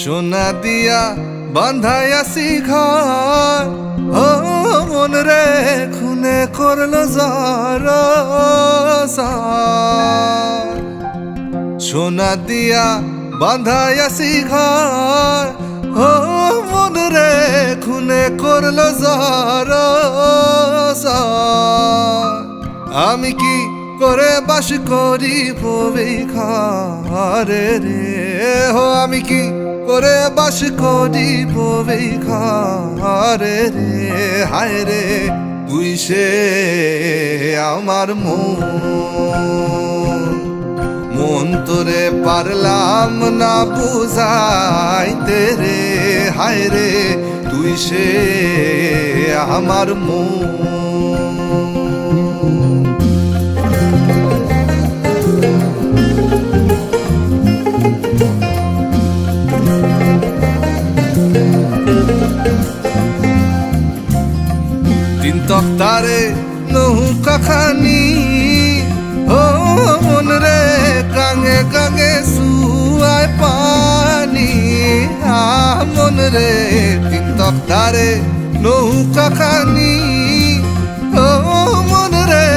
সোনা দিয়া বান্ধাইয়াছি ঘর, ও মন রে খুনে করলো যারা। সোনা দিয়া বান্ধাইয়াছি ঘর, ও মন রে খুনে করলো যারা। আমি কি করে বাস করি বই ঘরে রে, হো আমি কি করে বাস করি বই ঘরে রে। হায় রে তুই সে আমার মন তোরে পারলাম না বুঝাইতে রে। হায় রে তুই সে আমার তিন তক্তারে নৌকা খানি, ও মন রে কাঙে কাঙে সুয়ায় পানি। মন রে তিন তক্তারে নৌকা খানি, ও মন রে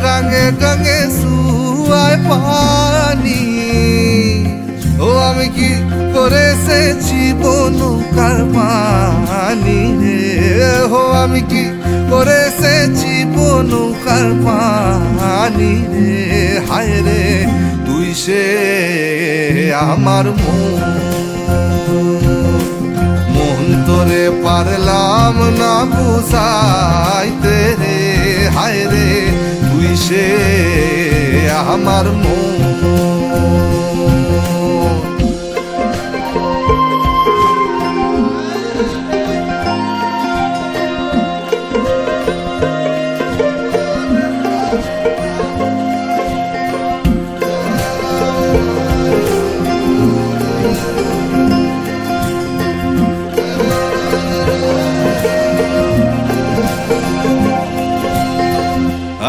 কাঙে কাঙে সুয়ায় পানি। ও আমি কি করে এসেছি নৌকার পানি রে, হো আমি কি করে এসেছি নৌকার পানি রে। হায় রে তুই সে আমার মন তোরে পারলাম না বুঝাইতে রে। হায় রে তুই সে আমার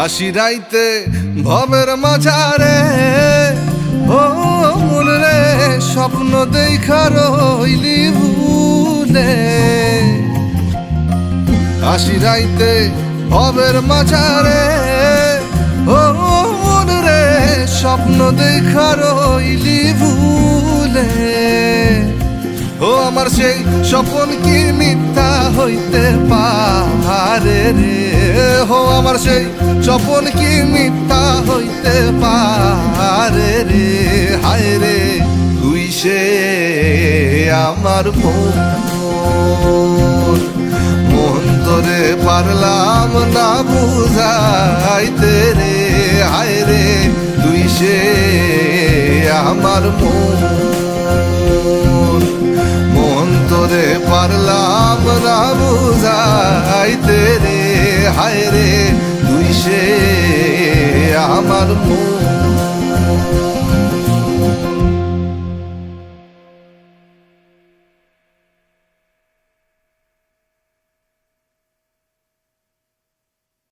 আশি রাইতে ভবের মাঝারে, ও মন রে স্বপ্ন দেখা রইলি ভুলে। আশি রাইতে ভবের মাঝারে, ও মন রে স্বপ্ন দেখা রইলি ভুলে। ও আমার সেই স্বপ্ন কি মিথ্যা হইতে পারে রে, হো আমার সেই স্বপ্ন কি মিথ্যা হইতে পারে রে। হায় রে তুই সে আমার মন তোরে পারলাম না বুঝাইতে রে। হায় রে তুই সে আমার মন তোরে পারলাম না বুঝাইতে রে। হায় রে তুই সে আমার